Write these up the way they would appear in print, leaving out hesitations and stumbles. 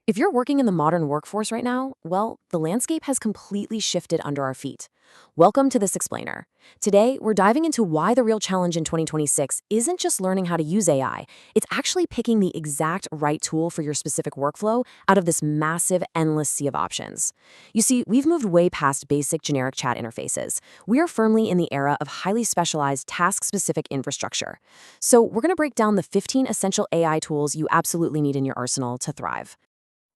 If you're working in the modern workforce right now, well, the landscape has completely shifted under our feet. Welcome to This Explainer. Today, we're diving into why the real challenge in 2026 isn't just learning how to use AI, it's actually picking the exact right tool for your specific workflow out of this massive, endless sea of options. You see, we've moved way past basic generic chat interfaces. We are firmly in the era of highly specialized, task-specific infrastructure. So, we're going to break down the 15 essential AI tools you absolutely need in your arsenal to thrive.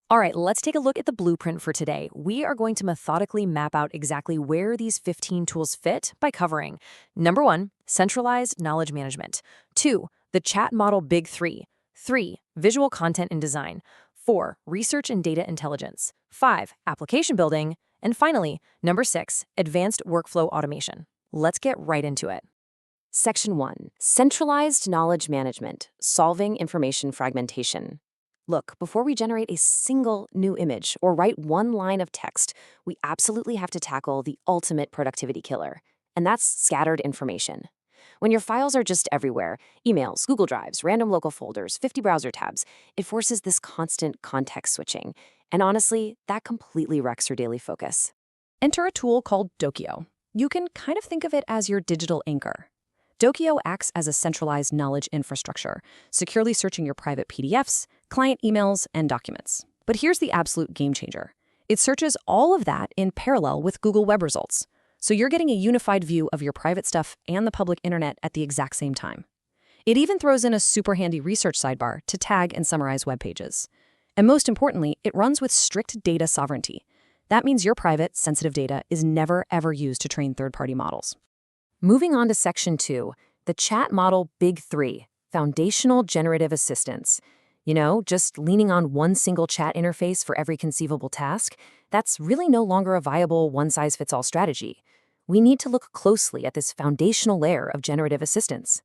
All right, let's take a look at the blueprint for today. We are going to methodically map out exactly where these 15 tools fit by covering number 1, centralized knowledge management, 2, the chat model big 3, 3, visual content and design, 4, research and data intelligence, 5, application building, and finally, number 6, advanced workflow automation. Let's get right into it. Section 1, centralized knowledge management, solving information fragmentation. Look, before we generate a single new image or write one line of text, we absolutely have to tackle the ultimate productivity killer, and that's scattered information. When your files are just everywhere, emails, Google Drives, random local folders, 50 browser tabs, it forces this constant context switching. And honestly, that completely wrecks your daily focus. Enter a tool called Dokyo. You can kind of think of it as your digital anchor. Dokyo acts as a centralized knowledge infrastructure, securely searching your private PDFs, client emails, and documents. But here's the absolute game changer. It searches all of that in parallel with Google Web results. So you're getting a unified view of your private stuff and the public internet at the exact same time. It even throws in a super handy research sidebar to tag and summarize web pages. And most importantly, it runs with strict data sovereignty. That means your private, sensitive data is never, ever used to train third-party models. Moving on to Section 2, the chat model big 3, foundational generative assistance. You know, just leaning on one single chat interface for every conceivable task, that's really no longer a viable one-size-fits-all strategy. We need to look closely at this foundational layer of generative assistance.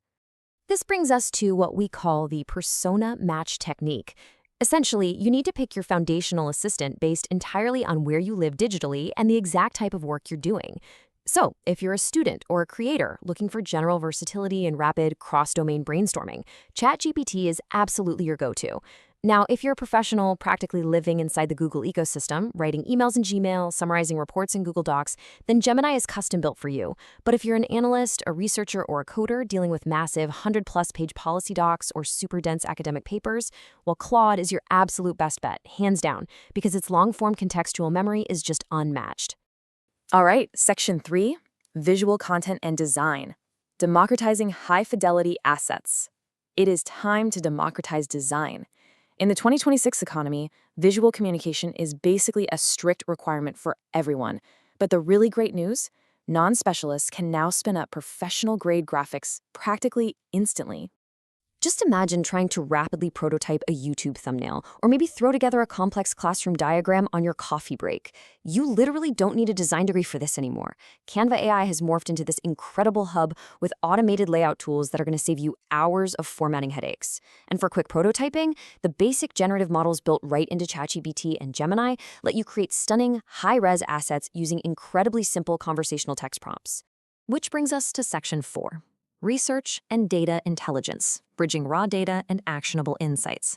This brings us to what we call the persona match technique. Essentially, you need to pick your foundational assistant based entirely on where you live digitally and the exact type of work you're doing. So, if you're a student or a creator looking for general versatility and rapid cross-domain brainstorming, ChatGPT is absolutely your go-to. Now, if you're a professional practically living inside the Google ecosystem, writing emails in Gmail, summarizing reports in Google Docs, then Gemini is custom-built for you. But if you're an analyst, a researcher, or a coder dealing with massive 100-plus page policy docs or super dense academic papers, well, Claude is your absolute best bet, hands down, because its long-form contextual memory is just unmatched. All right, Section 3, visual content and design, democratizing high-fidelity assets. It is time to democratize design. In the 2026 economy, visual communication is basically a strict requirement for everyone. But the really great news? Non-specialists can now spin up professional-grade graphics practically instantly. Just imagine trying to rapidly prototype a YouTube thumbnail, or maybe throw together a complex classroom diagram on your coffee break. You literally don't need a design degree for this anymore. Canva AI has morphed into this incredible hub with automated layout tools that are going to save you hours of formatting headaches. And for quick prototyping, the basic generative models built right into ChatGPT and Gemini let you create stunning, high-res assets using incredibly simple conversational text prompts. Which brings us to Section 4. Research and data intelligence, bridging raw data and actionable insights.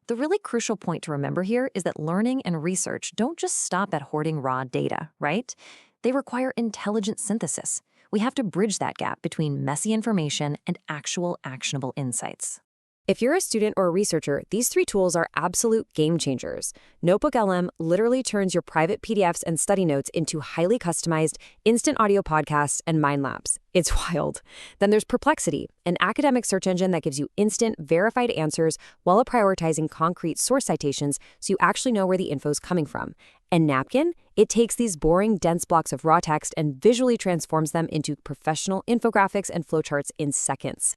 The really crucial point to remember here is that learning and research don't just stop at hoarding raw data, right? They require intelligent synthesis. We have to bridge that gap between messy information and actual actionable insights. If you're a student or a researcher, these 3 tools are absolute game changers. NotebookLM literally turns your private PDFs and study notes into highly customized instant audio podcasts and mind maps. It's wild. Then there's Perplexity, an academic search engine that gives you instant, verified answers while prioritizing concrete source citations so you actually know where the info's coming from. And Napkin, it takes these boring, dense blocks of raw text and visually transforms them into professional infographics and flowcharts in seconds.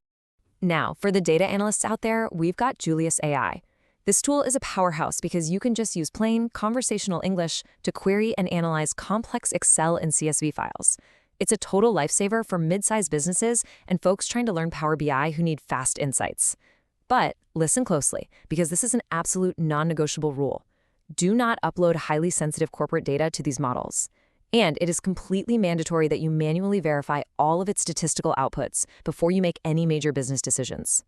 Now, for the data analysts out there, we've got Julius AI. This tool is a powerhouse because you can just use plain conversational English to query and analyze complex Excel and CSV files. It's a total lifesaver for mid-sized businesses and folks trying to learn Power BI who need fast insights. But listen closely, because this is an absolute non-negotiable rule. Do not upload highly sensitive corporate data to these models. And it is completely mandatory that you manually verify all of its statistical outputs before you make any major business decisions.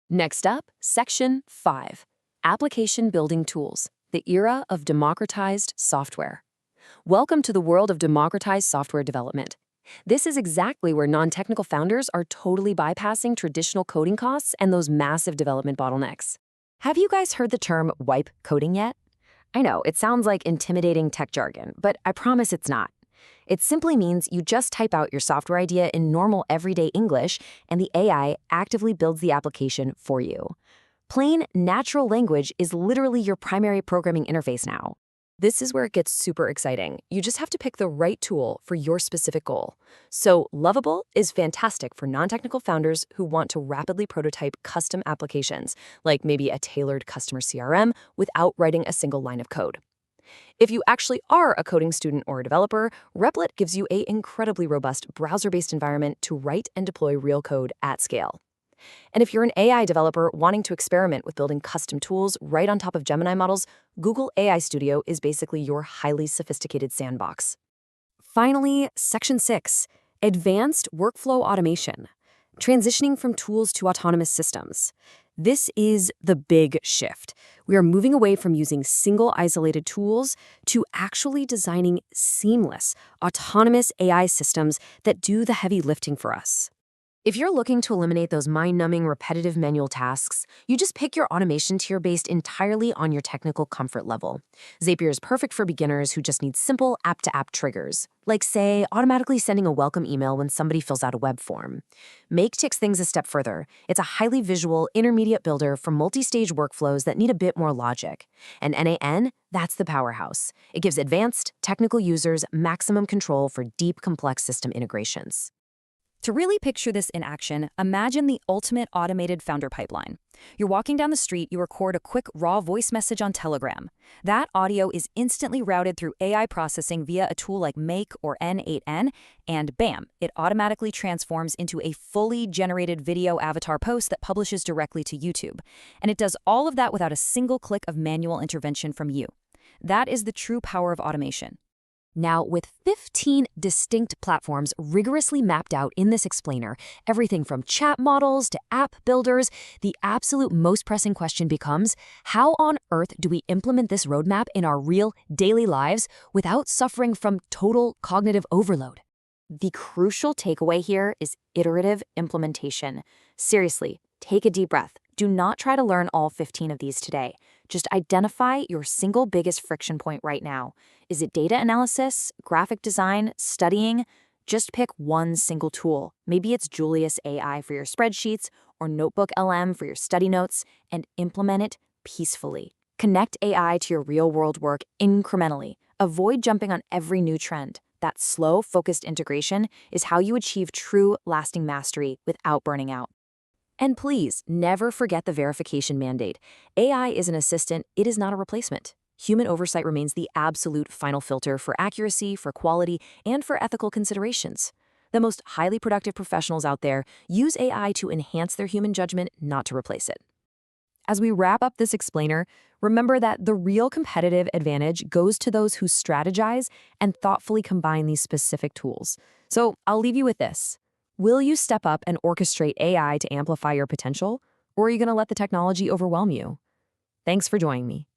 Next up, Section 5, Application Building Tools, the era of democratized software. Welcome to the world of democratized software development. This is exactly where non-technical founders are totally bypassing traditional coding costs and those massive development bottlenecks. Have you guys heard the term wipe coding yet? I know, it sounds like intimidating tech jargon, but I promise it's not. It simply means you just type out your software idea in normal everyday English, and the AI actively builds the application for you. Plain, natural language is literally your primary programming interface now. This is where it gets super exciting. You just have to pick the right tool for your specific goal. So Lovable is fantastic for non-technical founders who want to rapidly prototype custom applications, like maybe a tailored customer CRM without writing a single line of code. If you actually are a coding student or a developer, Replit gives you an incredibly robust browser-based environment to write and deploy real code at scale. And if you're an AI developer wanting to experiment with building custom tools right on top of Gemini models, Google AI Studio is basically your highly sophisticated sandbox. Finally, Section 6, Advanced Workflow Automation, transitioning from tools to autonomous systems. This is the big shift. We are moving away from using single isolated tools to actually designing seamless, autonomous AI systems that do the heavy lifting for us. If you're looking to eliminate those mind-numbing, repetitive manual tasks, you just pick your automation tier based entirely on your technical comfort level. Zapier is perfect for beginners who just need simple app-to-app triggers, like, say, automatically sending a welcome email when somebody fills out a web form. Make takes things a step further. It's a highly visual, intermediate builder for multi-stage workflows that need a bit more logic. And NAN, that's the powerhouse. It gives advanced, technical users maximum control for deep, complex system integrations. To really picture this in action, imagine the ultimate automated founder pipeline. You're walking down the street, you record a quick raw voice message on Telegram. That audio is instantly routed through AI processing via a tool like Make or N8N, and bam, it automatically transforms into a fully generated video avatar post that publishes directly to YouTube. And it does all of that without a single click of manual intervention from you. That is the true power of automation. Now, with 15 distinct platforms rigorously mapped out in this explainer, everything from chat models to app builders, the absolute most pressing question becomes, how on earth do we implement this roadmap in our real daily lives without suffering from total cognitive overload? The crucial takeaway here is iterative implementation. Seriously, take a deep breath. Do not try to learn all 15 of these today. Just identify your single biggest friction point right now. Is it data analysis, graphic design, studying? Just pick one single tool. Maybe it's Julius AI for your spreadsheets or NotebookLM for your study notes, and implement it peacefully. Connect AI to your real-world work incrementally. Avoid jumping on every new trend. That slow, focused integration is how you achieve true, lasting mastery without burning out. And please, never forget the verification mandate. AI is an assistant, it is not a replacement. Human oversight remains the absolute final filter for accuracy, for quality, and for ethical considerations. The most highly productive professionals out there use AI to enhance their human judgment, not to replace it. As we wrap up this explainer, remember that the real competitive advantage goes to those who strategize and thoughtfully combine these specific tools. So I'll leave you with this. Will you step up and orchestrate AI to amplify your potential, or are you going to let the technology overwhelm you? Thanks for joining me.